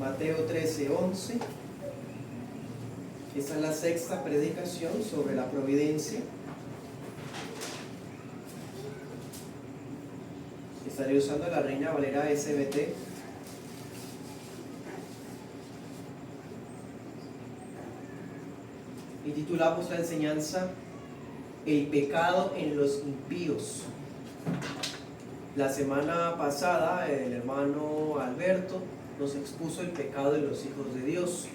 Mateo 13:11. Esta es la sexta predicación sobre la providencia. Estaré usando la Reina Valera SBT. Y titulamos la enseñanza El pecado en los impíos. La semana pasada el hermano Alberto nos expuso el pecado de los hijos de Dios.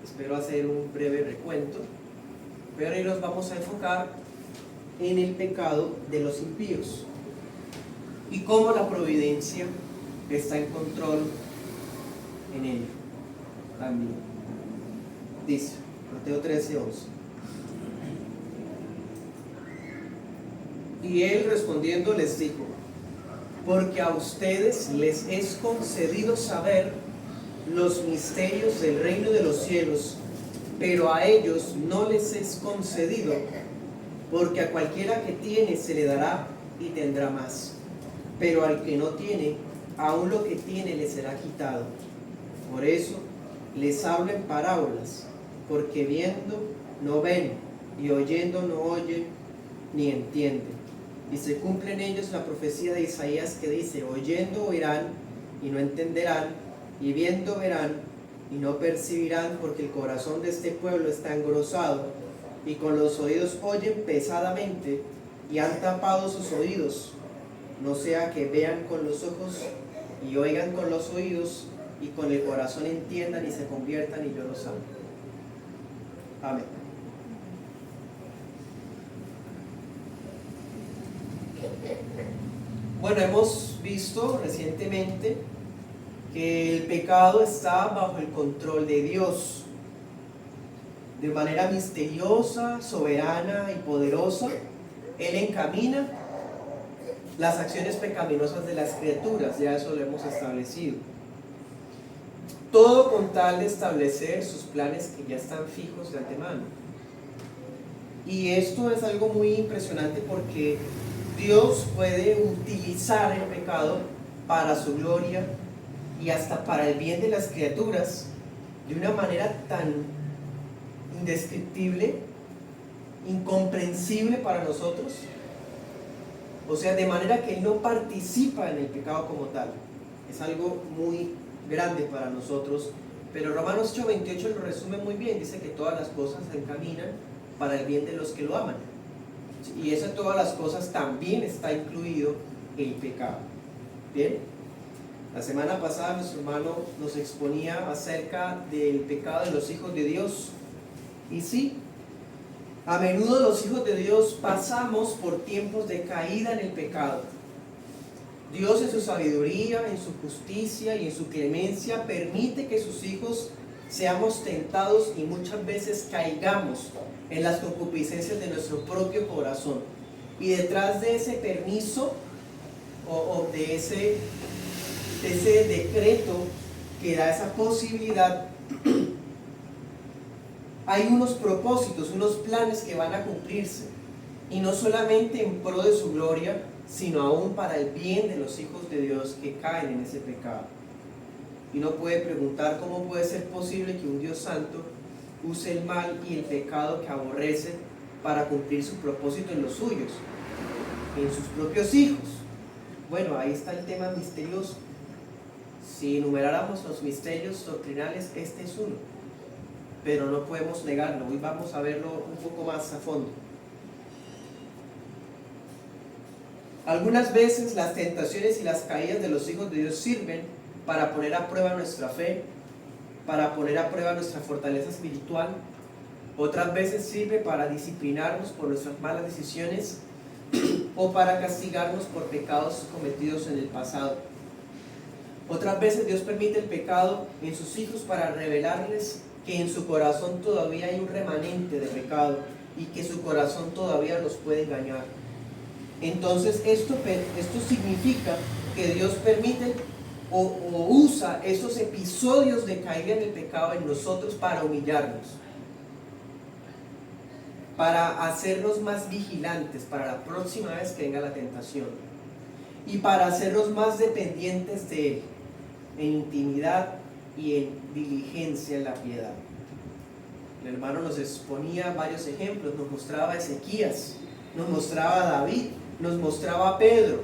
Espero hacer un breve recuento, pero hoy nos vamos a enfocar en el pecado de los impíos y cómo la providencia está en control en ello también. Dice Mateo 13:11: y él respondiendo les dijo: porque a ustedes les es concedido saber los misterios del reino de los cielos, pero a ellos no les es concedido, porque a cualquiera que tiene se le dará y tendrá más, pero al que no tiene, aún lo que tiene le será quitado. Por eso les hablo en parábolas, porque viendo no ven, y oyendo no oyen ni entienden. Y se cumple en ellos la profecía de Isaías que dice: oyendo oirán y no entenderán, y viendo verán y no percibirán, porque el corazón de este pueblo está engrosado, y con los oídos oyen pesadamente, y han tapado sus oídos, no sea que vean con los ojos y oigan con los oídos, y con el corazón entiendan y se conviertan y yo los amo. Amén. Bueno, hemos visto recientemente que el pecado está bajo el control de Dios. De manera misteriosa, soberana y poderosa, Él encamina las acciones pecaminosas de las criaturas, ya eso lo hemos establecido. Todo con tal de establecer sus planes que ya están fijos de antemano. Y esto es algo muy impresionante porque Dios puede utilizar el pecado para su gloria y hasta para el bien de las criaturas de una manera tan indescriptible, incomprensible para nosotros. O sea, de manera que Él no participa en el pecado como tal. Es algo muy grande para nosotros. Pero Romanos 8:28 lo resume muy bien. Dice que todas las cosas se encaminan para el bien de los que lo aman. Y eso, todas las cosas, también está incluido el pecado. Bien, la semana pasada nuestro hermano nos exponía acerca del pecado de los hijos de Dios. Y sí, a menudo los hijos de Dios pasamos por tiempos de caída en el pecado. Dios, en su sabiduría, en su justicia y en su clemencia, permite que sus hijos seamos tentados y muchas veces caigamos en las concupiscencias de nuestro propio corazón. Y detrás de ese permiso o de ese decreto que da esa posibilidad, hay unos propósitos, unos planes que van a cumplirse, y no solamente en pro de su gloria, sino aún para el bien de los hijos de Dios que caen en ese pecado. Y uno puede preguntar cómo puede ser posible que un Dios santo use el mal y el pecado que aborrece para cumplir su propósito en los suyos, en sus propios hijos. Bueno, ahí está el tema misterioso. Si enumeráramos los misterios doctrinales, este es uno, pero no podemos negarlo. Hoy vamos a verlo un poco más a fondo. Algunas veces las tentaciones y las caídas de los hijos de Dios sirven para poner a prueba nuestra fe, para poner a prueba nuestra fortaleza espiritual. Otras veces sirve para disciplinarnos por nuestras malas decisiones o para castigarnos por pecados cometidos en el pasado. Otras veces Dios permite el pecado en sus hijos para revelarles que en su corazón todavía hay un remanente de pecado y que su corazón todavía los puede engañar. Entonces esto significa que Dios permite o usa esos episodios de caída en el pecado en nosotros para humillarnos, para hacernos más vigilantes para la próxima vez que venga la tentación y para hacernos más dependientes de Él, en intimidad y en diligencia en la piedad. El hermano nos exponía varios ejemplos, nos mostraba a Ezequías, nos mostraba a David, nos mostraba a Pedro.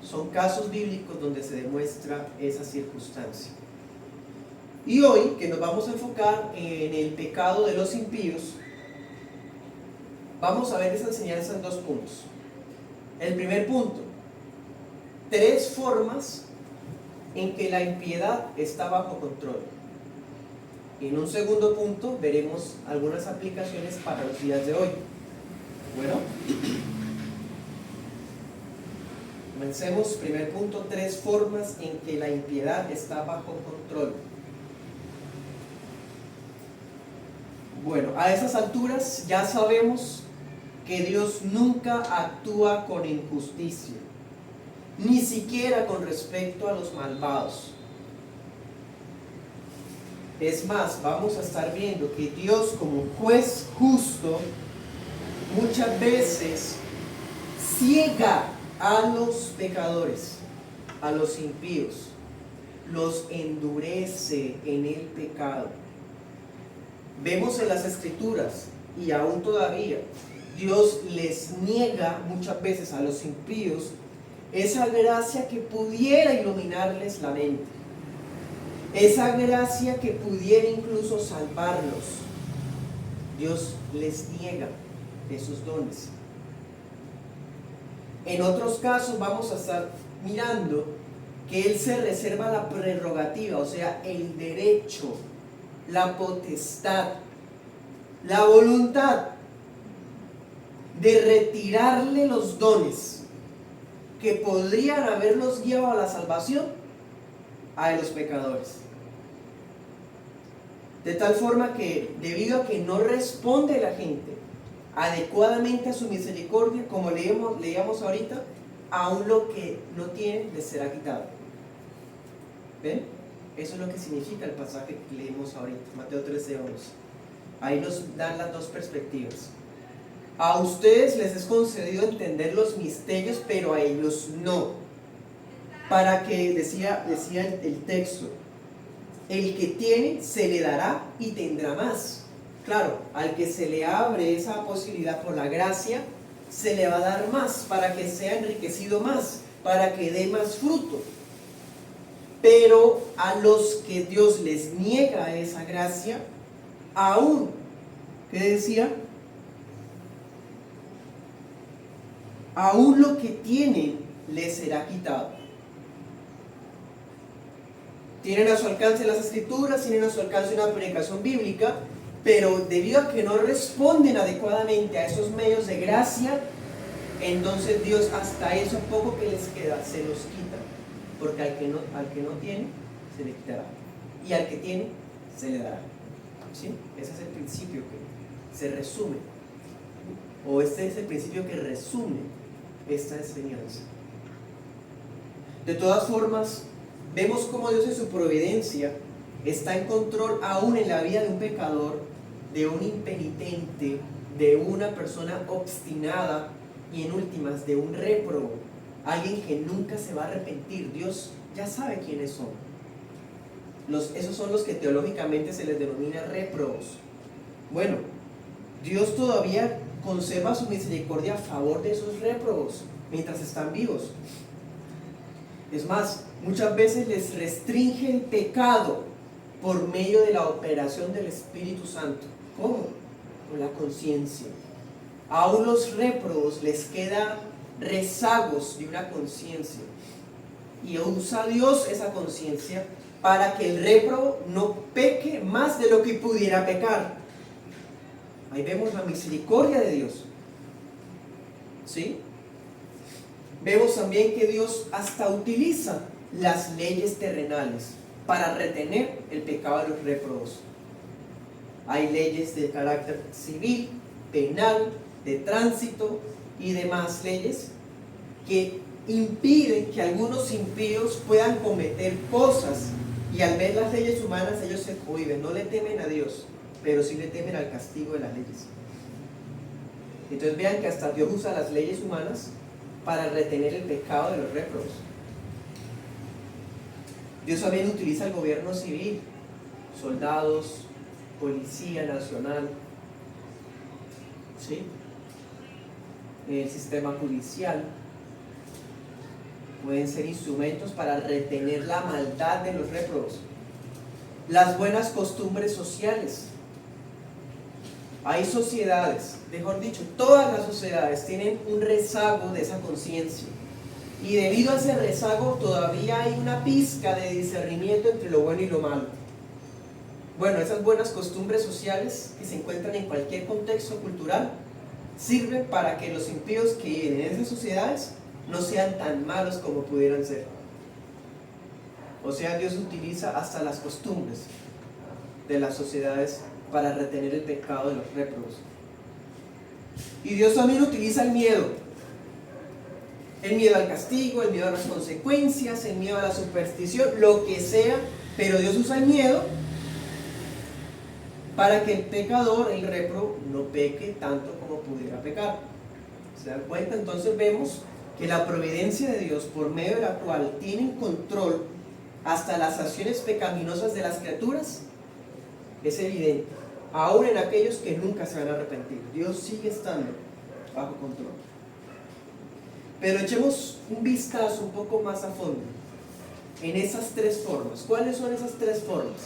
Son casos bíblicos donde se demuestra esa circunstancia. Y hoy, que nos vamos a enfocar en el pecado de los impíos, vamos a ver esa enseñanza en 2 puntos. El primer punto, 3 formas en que la impiedad está bajo control. Y en un segundo punto veremos algunas aplicaciones para los días de hoy. Bueno, comencemos. Primer punto, 3 formas en que la impiedad está bajo control. Bueno, a esas alturas ya sabemos que Dios nunca actúa con injusticia, ni siquiera con respecto a los malvados. Es más, vamos a estar viendo que Dios, como juez justo, muchas veces ciega a los pecadores, a los impíos, los endurece en el pecado. Vemos en las Escrituras, y aún todavía, Dios les niega muchas veces a los impíos esa gracia que pudiera iluminarles la mente, esa gracia que pudiera incluso salvarlos. Dios les niega esos dones. En otros casos vamos a estar mirando que Él se reserva la prerrogativa, o sea, el derecho, la potestad, la voluntad de retirarle los dones que podrían haberlos guiado a la salvación a los pecadores. De tal forma que, debido a que no responde la gente adecuadamente a su misericordia, como leíamos ahorita, aún lo que no tiene les será quitado. ¿Ven? Eso es lo que significa el pasaje que leímos ahorita, Mateo 13:11. Ahí nos dan las 2 perspectivas. A ustedes les es concedido entender los misterios, pero a ellos no. Para que, decía el texto, el que tiene se le dará y tendrá más. Claro, al que se le abre esa posibilidad por la gracia, se le va a dar más, para que sea enriquecido más, para que dé más fruto. Pero a los que Dios les niega esa gracia, aún, ¿qué decía? Aún lo que tienen les será quitado. Tienen a su alcance las Escrituras, tienen a su alcance una predicación bíblica, pero debido a que no responden adecuadamente a esos medios de gracia, entonces Dios hasta eso poco que les queda se los quita, porque al que no tiene se le quitará, y al que tiene se le dará. ¿Sí? Ese es el principio que se resume, o este es el principio que resume esta enseñanza. De todas formas, vemos cómo Dios en su providencia está en control aún en la vida de un pecador, de un impenitente, de una persona obstinada y en últimas de un réprobo, alguien que nunca se va a arrepentir. Dios ya sabe quiénes son. Esos son los que teológicamente se les denomina réprobos. Bueno, Dios todavía conserva su misericordia a favor de esos réprobos mientras están vivos. Es más, muchas veces les restringe el pecado por medio de la operación del Espíritu Santo. ¿Cómo? Con la conciencia. Aún los réprobos les quedan rezagos de una conciencia, y usa Dios esa conciencia para que el réprobo no peque más de lo que pudiera pecar. Ahí vemos la misericordia de Dios. ¿Sí? Vemos también que Dios hasta utiliza las leyes terrenales para retener el pecado de los réprobos. Hay leyes de carácter civil, penal, de tránsito y demás leyes que impiden que algunos impíos puedan cometer cosas, y al ver las leyes humanas ellos se cohíben, no le temen a Dios, pero sí le temen al castigo de las leyes. Entonces vean que hasta Dios usa las leyes humanas para retener el pecado de los réprobos. Dios también utiliza el gobierno civil, soldados, policía nacional, ¿sí? El sistema judicial. Pueden ser instrumentos para retener la maldad de los réprobos. Las buenas costumbres sociales. Hay sociedades, mejor dicho, todas las sociedades tienen un rezago de esa conciencia. Y debido a ese rezago todavía hay una pizca de discernimiento entre lo bueno y lo malo. Bueno, esas buenas costumbres sociales que se encuentran en cualquier contexto cultural sirven para que los impíos que viven en esas sociedades no sean tan malos como pudieran ser. O sea, Dios utiliza hasta las costumbres de las sociedades para retener el pecado de los réprobos. Y Dios también utiliza el miedo. El miedo al castigo, el miedo a las consecuencias, el miedo a la superstición, lo que sea, pero Dios usa el miedo para que el pecador, el réprobo, no peque tanto como pudiera pecar. ¿Se dan cuenta? Entonces vemos que la providencia de Dios, por medio de la cual tienen control hasta las acciones pecaminosas de las criaturas, es evidente, aún en aquellos que nunca se van a arrepentir. Dios sigue estando bajo control. Pero echemos un vistazo un poco más a fondo en esas tres formas. ¿Cuáles son esas tres formas?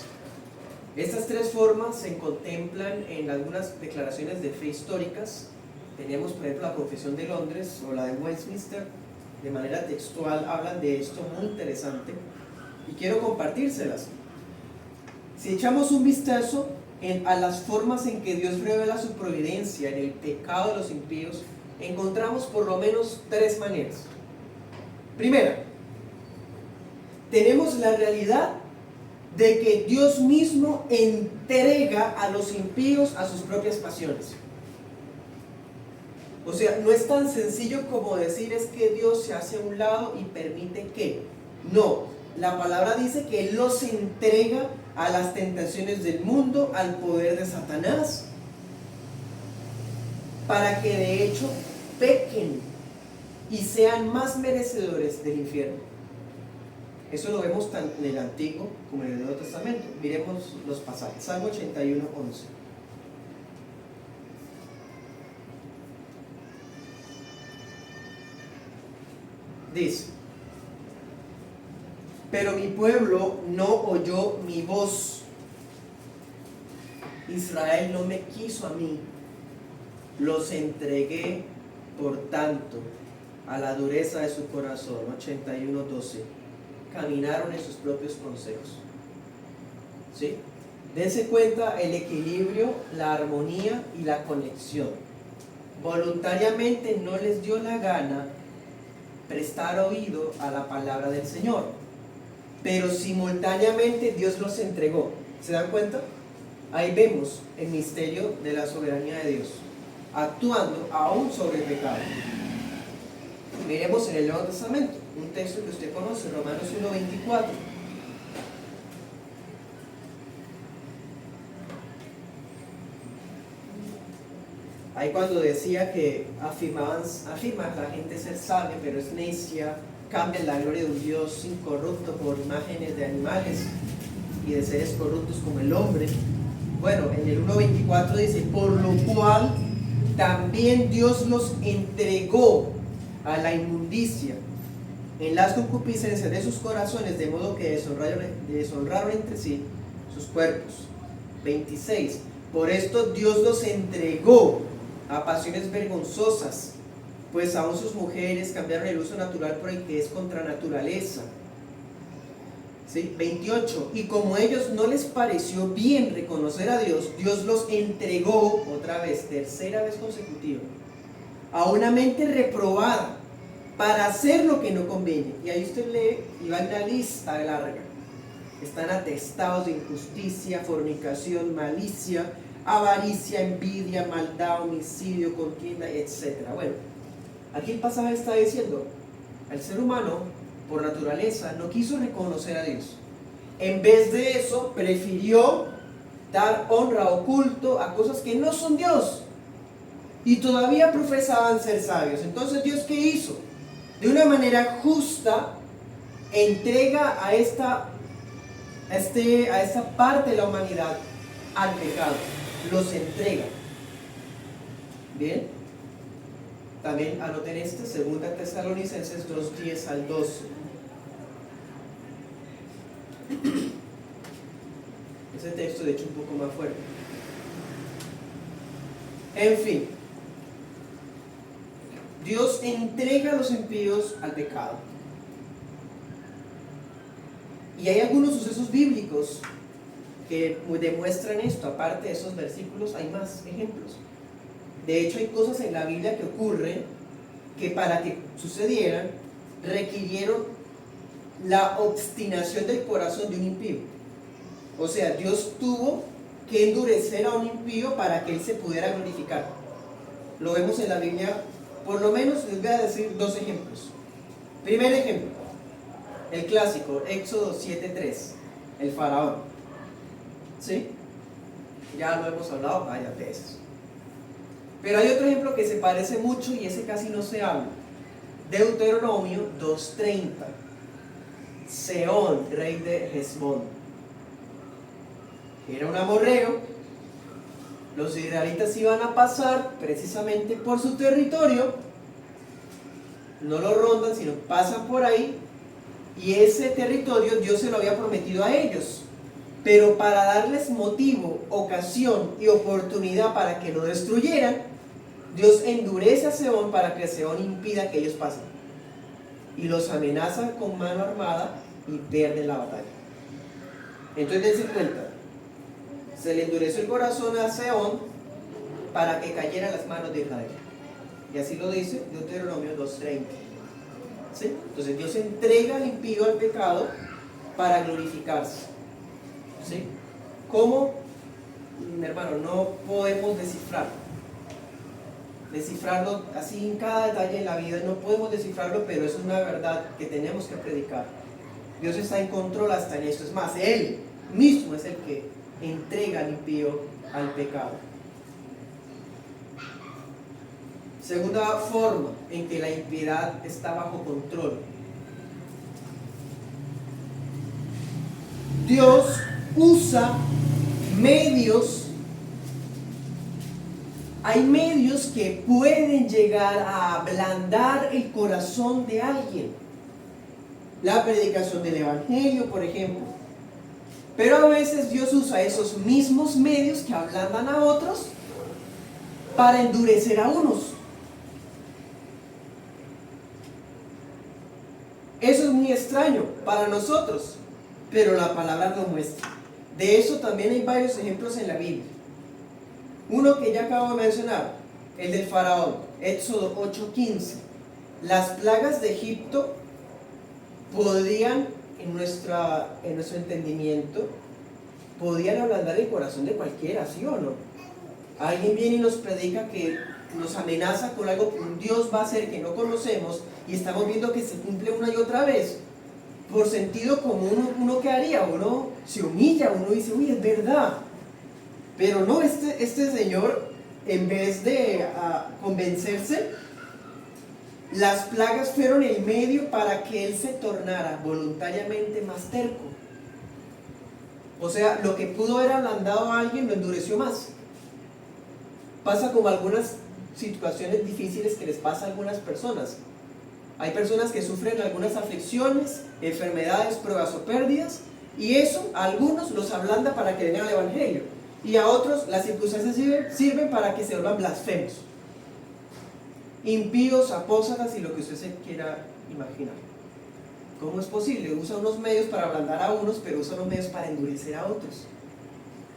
Estas tres formas se contemplan en algunas declaraciones de fe históricas. Tenemos, por ejemplo, la Confesión de Londres o la de Westminster. De manera textual hablan de esto, muy interesante, y quiero compartírselas. Si echamos un vistazo a las formas en que Dios revela su providencia en el pecado de los impíos, encontramos por lo menos tres maneras. Primera, tenemos la realidad de que Dios mismo entrega a los impíos a sus propias pasiones. O sea, no es tan sencillo como decir es que Dios se hace a un lado y permite que. No, la palabra dice que Él los entrega a las tentaciones del mundo, al poder de Satanás, para que de hecho pequen y sean más merecedores del infierno. Eso lo vemos tanto en el Antiguo como en el Nuevo Testamento. Miremos los pasajes. Salmo 81, 11. Dice: pero mi pueblo no oyó mi voz, Israel no me quiso a mí, los entregué por tanto a la dureza de su corazón. 81, 12. Caminaron en sus propios consejos. ¿Sí? Dense cuenta el equilibrio, la armonía y la conexión. Voluntariamente no les dio la gana prestar oído a la palabra del Señor, pero simultáneamente Dios los entregó. ¿Se dan cuenta? Ahí vemos el misterio de la soberanía de Dios, actuando aún sobre el pecado. Miremos en el Nuevo Testamento, un texto que usted conoce, Romanos 1:24. Ahí cuando decía que afirma la gente ser sabia, pero es necia, cambian la gloria de un Dios incorrupto por imágenes de animales y de seres corruptos como el hombre. Bueno, en el 1:24 dice: por lo cual también Dios los entregó a la inmundicia en las concupiscencias de sus corazones, de modo que deshonraron entre sí sus cuerpos. 26. Por esto Dios los entregó a pasiones vergonzosas, pues aún sus mujeres cambiaron el uso natural por el que es contra naturaleza. ¿Sí? 28. Y como ellos no les pareció bien reconocer a Dios, Dios los entregó, otra vez, tercera vez consecutiva, a una mente reprobada para hacer lo que no conviene. Y ahí usted lee y va en una lista larga. Están atestados de injusticia, fornicación, malicia, avaricia, envidia, maldad, homicidio, contienda, etc. Bueno, aquí el pasaje está diciendo: el ser humano, por naturaleza, no quiso reconocer a Dios. En vez de eso, prefirió dar honra o culto a cosas que no son Dios. Y todavía profesaban ser sabios. Entonces, ¿Dios qué hizo? De una manera justa, entrega a esta a esta parte de la humanidad al pecado, los entrega. Bien, también anoten este, 2 Tesalonicenses 2:10 al 12. Ese texto de hecho un poco más fuerte. En fin, Dios entrega a los impíos al pecado. Y hay algunos sucesos bíblicos que demuestran esto. Aparte de esos versículos hay más ejemplos. De hecho hay cosas en la Biblia que ocurren que para que sucedieran requirieron la obstinación del corazón de un impío. O sea, Dios tuvo que endurecer a un impío para que él se pudiera glorificar. Lo vemos en la Biblia, por lo menos les voy a decir 2 ejemplos. Primer ejemplo, el clásico, Éxodo 7:3, el faraón. ¿Sí? Ya lo hemos hablado varias veces. Pero hay otro ejemplo que se parece mucho y ese casi no se habla. Deuteronomio 2:30. Sehón, rey de Hesbón. Era un amorreo. Los israelitas iban a pasar precisamente por su territorio. No lo rondan, sino pasan por ahí. Y ese territorio Dios se lo había prometido a ellos. Pero para darles motivo, ocasión y oportunidad para que lo destruyeran, Dios endurece a Sehón para que Sehón impida que ellos pasen. Y los amenazan con mano armada y pierden la batalla. Entonces dense cuenta, se le endureció el corazón a Sehón para que cayera en las manos de Israel. Y así lo dice Deuteronomio 2:30. ¿Sí? Entonces Dios entrega al impío al pecado para glorificarse. ¿Sí? ¿Cómo? Hermano, no podemos descifrarlo así en cada detalle en la vida, no podemos descifrarlo, pero es una verdad que tenemos que predicar. Dios está en control hasta en esto. Es más, Él mismo es el que entrega al impío al pecado. Segunda forma en que la impiedad está bajo control. Dios usa medios. Hay medios que pueden llegar a ablandar el corazón de alguien. La predicación del Evangelio, por ejemplo. Pero a veces Dios usa esos mismos medios que ablandan a otros para endurecer a unos. Eso es muy extraño para nosotros, pero la palabra lo muestra. De eso también hay varios ejemplos en la Biblia. Uno que ya acabo de mencionar, el del faraón, Éxodo 8:15. Las plagas de Egipto podrían, en nuestro entendimiento, podían ablandar el corazón de cualquiera, ¿sí o no? Alguien viene y nos predica que nos amenaza con algo que un Dios va a hacer que no conocemos y estamos viendo que se cumple una y otra vez. Por sentido común, uno ¿qué haría? Uno se humilla, uno dice, uy, es verdad. Pero no, este señor, en vez de convencerse, las plagas fueron el medio para que él se tornara voluntariamente más terco. O sea, lo que pudo haber ablandado a alguien lo endureció más. Pasa como algunas situaciones difíciles que les pasa a algunas personas. Hay personas que sufren algunas aflicciones, enfermedades, pruebas o pérdidas, y eso a algunos los ablanda para que vengan al Evangelio, y a otros las circunstancias sirven para que se vuelvan blasfemos, impíos, apóstatas y lo que usted se quiera imaginar. ¿Cómo es posible? Usa unos medios para ablandar a unos, pero usa unos medios para endurecer a otros.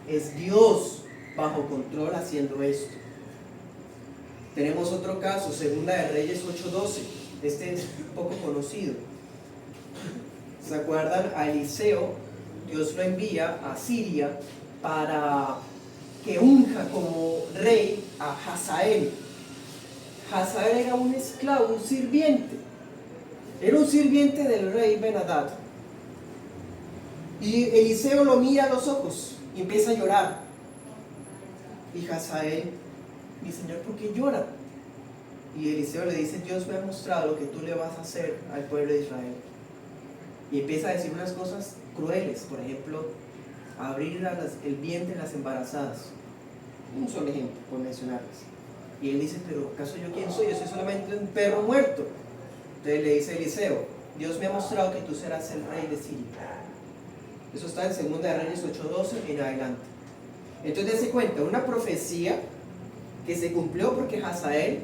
Es Dios bajo control haciendo esto. Tenemos otro caso, Segunda de Reyes 8:12. Este es un poco conocido. ¿Se acuerdan? A Eliseo, Dios lo envía a Siria para que unja como rey a Hazael. Hazael era un esclavo, un sirviente. Era un sirviente del rey Ben-Hadad. Y Eliseo lo mira a los ojos y empieza a llorar. Y Hazael, mi señor, ¿por qué llora? Y Eliseo le dice, Dios me ha mostrado lo que tú le vas a hacer al pueblo de Israel. y empieza a decir unas cosas crueles, por ejemplo, abrir el vientre de las embarazadas. Un solo ejemplo, por mencionarles. Y él dice, pero ¿acaso yo quién soy? Yo soy solamente un perro muerto. Entonces le dice a Eliseo, Dios me ha mostrado que tú serás el rey de Siria. Eso está en 2 de Reyes 8:12 en adelante. Entonces se cuenta, una profecía que se cumplió porque Hazael,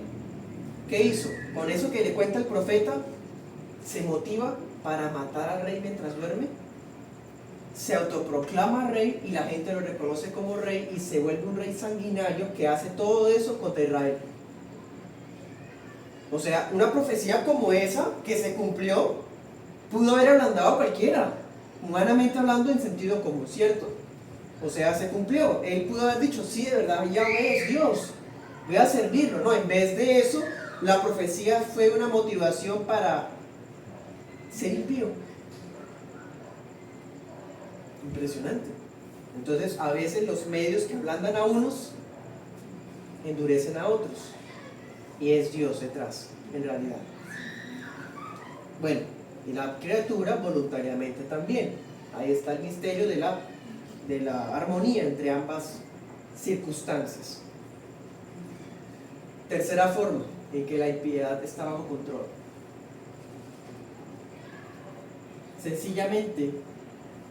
¿qué hizo? Con eso que le cuenta el profeta, se motiva para matar al rey mientras duerme, se autoproclama rey y la gente lo reconoce como rey y se vuelve un rey sanguinario que hace todo eso contra Israel. O sea, una profecía como esa que se cumplió pudo haber ablandado a cualquiera, humanamente hablando, en sentido común, ¿cierto? O sea, se cumplió. Él pudo haber dicho, sí, de verdad, Yahvé es Dios, voy a servirlo. No, en vez de eso, la profecía fue una motivación para ser impío. Impresionante. Entonces, a veces los medios que ablandan a unos endurecen a otros. Y es Dios detrás, en realidad. Bueno, y la criatura voluntariamente también. Ahí está el misterio de la armonía entre ambas circunstancias. Tercera forma en que la impiedad está bajo control. Sencillamente,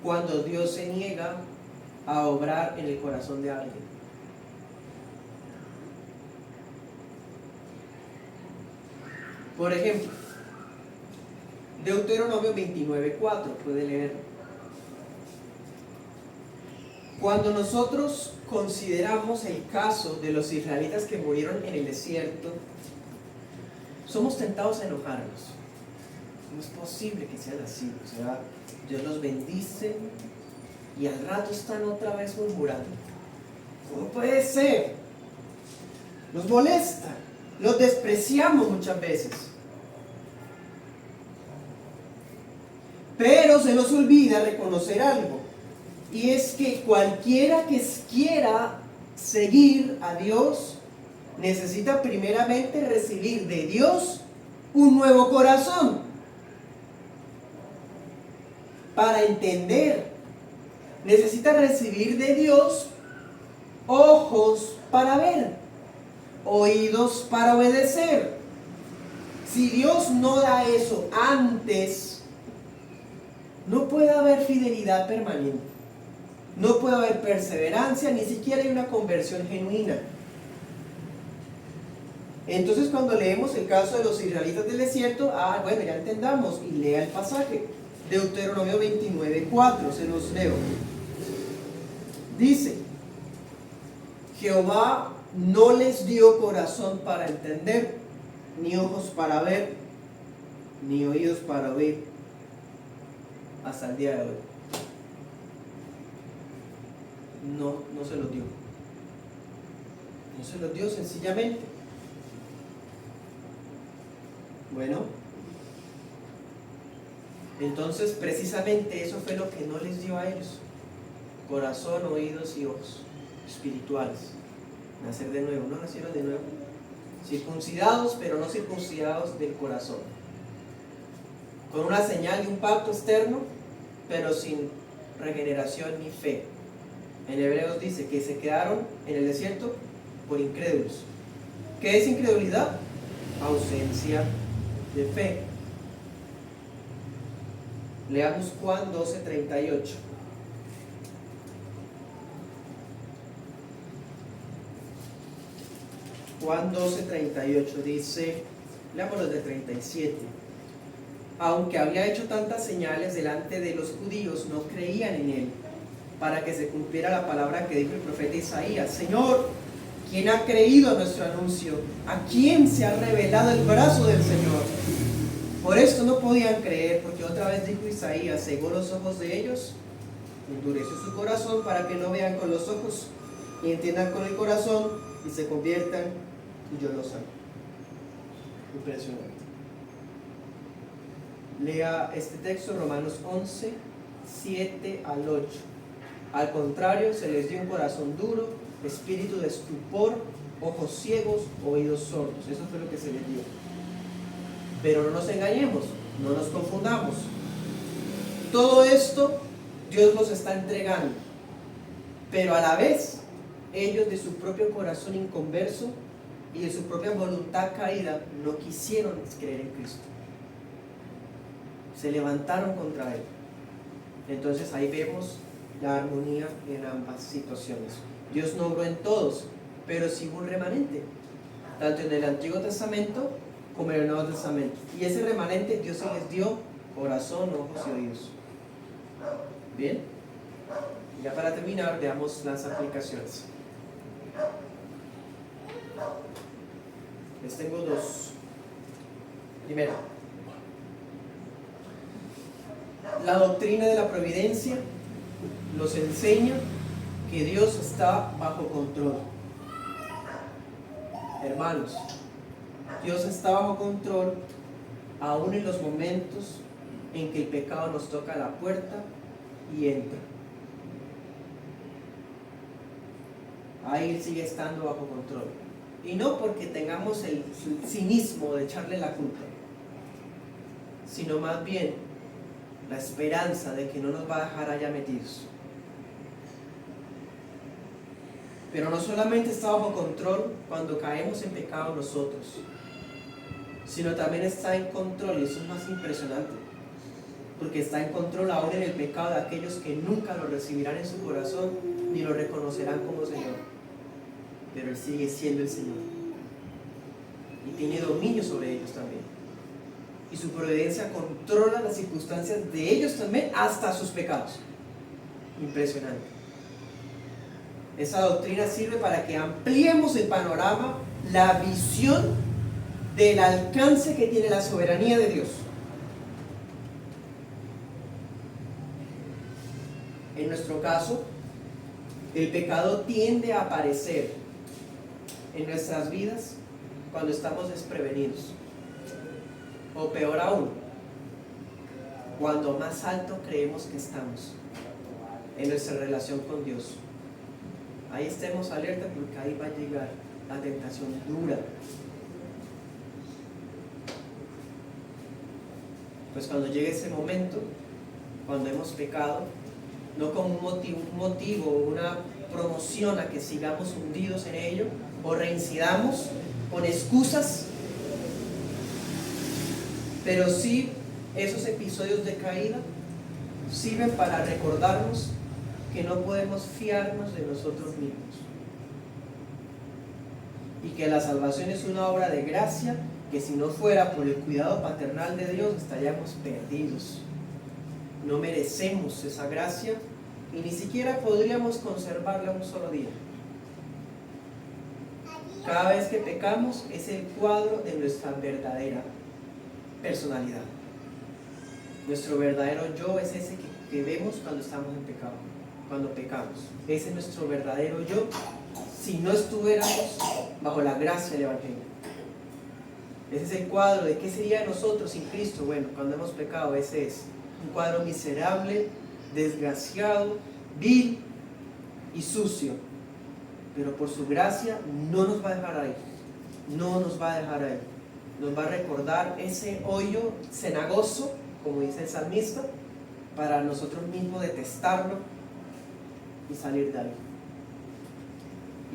cuando Dios se niega a obrar en el corazón de alguien. Por ejemplo, Deuteronomio 29:4, puede leerlo. Cuando nosotros consideramos el caso de los israelitas que murieron en el desierto, somos tentados a enojarnos. No es posible que sean así. O sea, Dios los bendice y al rato están otra vez murmurando. ¿Cómo puede ser? Nos molesta, los despreciamos muchas veces. Pero se nos olvida reconocer algo, y es que cualquiera que quiera seguir a Dios necesita primeramente recibir de Dios un nuevo corazón para entender. Necesita recibir de Dios ojos para ver, oídos para obedecer. Si Dios no da eso antes, no puede haber fidelidad permanente, no puede haber perseverancia, ni siquiera hay una conversión genuina. Entonces, cuando leemos el caso de los israelitas del desierto, bueno, ya entendamos, y lea el pasaje. Deuteronomio 29:4, se los leo. Dice: Jehová no les dio corazón para entender, ni ojos para ver, ni oídos para oír, hasta el día de hoy. No se los dio. No se los dio sencillamente. Bueno, entonces precisamente eso fue lo que no les dio a ellos: corazón, oídos y ojos espirituales. Nacer de nuevo. No nacieron de nuevo, circuncidados pero no circuncidados del corazón, con una señal de un pacto externo pero sin regeneración ni fe. En Hebreos dice que se quedaron en el desierto por incrédulos. ¿Qué es incredulidad? Ausencia de fe. Leamos Juan 12:38. Juan 12:38 dice, leámoslo de 37. Aunque había hecho tantas señales delante de los judíos, no creían en él, para que se cumpliera la palabra que dijo el profeta Isaías: Señor, ¿quién ha creído a nuestro anuncio? ¿A quién se ha revelado el brazo del Señor? Por esto no podían creer, porque otra vez dijo Isaías: cegó los ojos de ellos, endureció su corazón para que no vean con los ojos y entiendan con el corazón y se conviertan y yo los amo. Impresionante. Lea este texto, Romanos 11:7-8. Al contrario, se les dio un corazón duro, espíritu de estupor, ojos ciegos, oídos sordos. Eso fue lo que se les dio. Pero no nos engañemos, no nos confundamos. todo esto Dios los está entregando, pero a la vez ellos de su propio corazón inconverso y de su propia voluntad caída no quisieron creer en Cristo. Se levantaron contra Él. Entonces ahí vemos la armonía en ambas situaciones. Dios no obró en todos, pero sí hubo un remanente, tanto en el Antiguo Testamento como en el Nuevo Testamento. Y ese remanente Dios se les dio corazón, ojos y oídos. Bien, ya para terminar veamos las aplicaciones. Les tengo dos. Primero, la doctrina de la providencia nos enseña que Dios está bajo control. Hermanos, Dios está bajo control aún en los momentos en que el pecado nos toca la puerta y entra. Ahí Él sigue estando bajo control. Y no porque tengamos el cinismo de echarle la culpa, sino más bien la esperanza de que no nos va a dejar allá metidos. Pero no solamente está bajo control cuando caemos en pecado nosotros, sino también está en control, y eso es más impresionante, porque está en control aún en el pecado de aquellos que nunca lo recibirán en su corazón ni lo reconocerán como Señor. Pero Él sigue siendo el Señor y tiene dominio sobre ellos también, y su providencia controla las circunstancias de ellos también, hasta sus pecados. Impresionante. Esa doctrina sirve para que ampliemos el panorama, la visión del alcance que tiene la soberanía de Dios. En nuestro caso, el pecado tiende a aparecer en nuestras vidas cuando estamos desprevenidos, o peor aún, cuando más alto creemos que estamos en nuestra relación con Dios. Ahí estemos alerta, porque ahí va a llegar la tentación dura. Pues cuando llegue ese momento, cuando hemos pecado, no como un motivo, una promoción a que sigamos hundidos en ello, o reincidamos con excusas, pero sí esos episodios de caída sirven para recordarnos que no podemos fiarnos de nosotros mismos, y que la salvación es una obra de gracia, que si no fuera por el cuidado paternal de Dios estaríamos perdidos. No merecemos esa gracia y ni siquiera podríamos conservarla un solo día. Cada vez que pecamos es el cuadro de nuestra verdadera personalidad. Nuestro verdadero yo es ese que vemos cuando estamos en pecado, cuando pecamos. Ese es nuestro verdadero yo si no estuviéramos bajo la gracia del Evangelio. Ese es el cuadro de qué sería de nosotros sin Cristo. Bueno, cuando hemos pecado, ese es un cuadro miserable, desgraciado, vil y sucio. Pero por su gracia no nos va a dejar ahí. No nos va a dejar ahí. Nos va a recordar ese hoyo cenagoso, como dice el salmista, para nosotros mismos detestarlo y salir de ahí.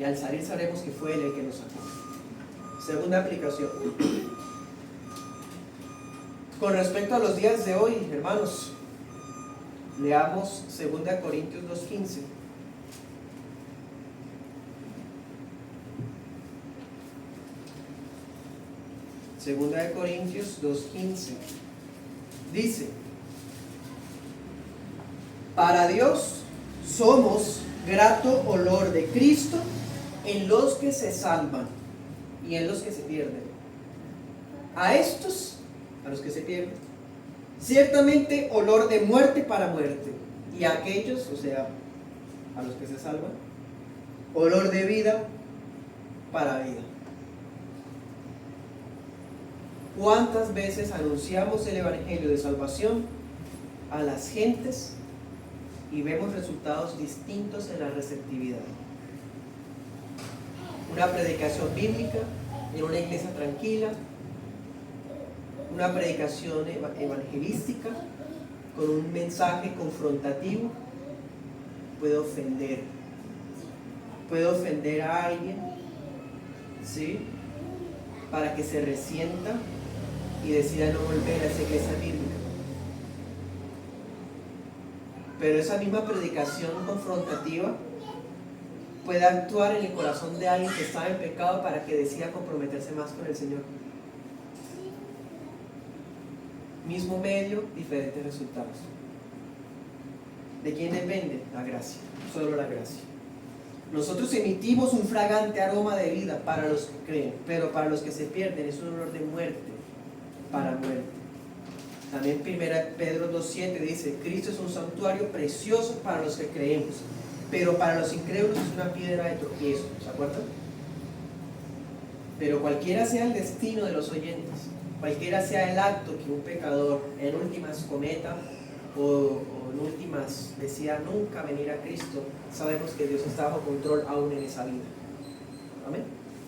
Y al salir sabremos que fue Él el que nos sacó. Segunda aplicación. Con respecto a los días de hoy, hermanos, leamos 2 Corintios 2:15. Segunda de Corintios 2:15 dice: para Dios somos grato olor de Cristo en los que se salvan y en los que se pierden. A estos, a los que se pierden, ciertamente olor de muerte para muerte, y a aquellos, o sea, a los que se salvan, olor de vida para vida. ¿Cuántas veces anunciamos el Evangelio de salvación a las gentes y vemos resultados distintos en la receptividad? Una predicación bíblica en una iglesia tranquila, una predicación evangelística, con un mensaje confrontativo puede ofender. Puede ofender a alguien, ¿sí? Para que se resienta y decida no volver a esa iglesia bíblica. Pero esa misma predicación confrontativa puede actuar en el corazón de alguien que está en pecado para que decida comprometerse más con el Señor. Mismo medio, diferentes resultados. ¿De quién depende? La gracia, solo la gracia. Nosotros emitimos un fragante aroma de vida para los que creen, pero para los que se pierden es un olor de muerte, para muerte. También 1 Pedro 2:7 dice: Cristo es un santuario precioso para los que creemos, pero para los incrédulos es una piedra de tropiezo. ¿Se acuerdan? Pero cualquiera sea el destino de los oyentes, cualquiera sea el acto que un pecador en últimas cometa o en últimas decida nunca venir a Cristo, sabemos que Dios está bajo control aún en esa vida. Amén.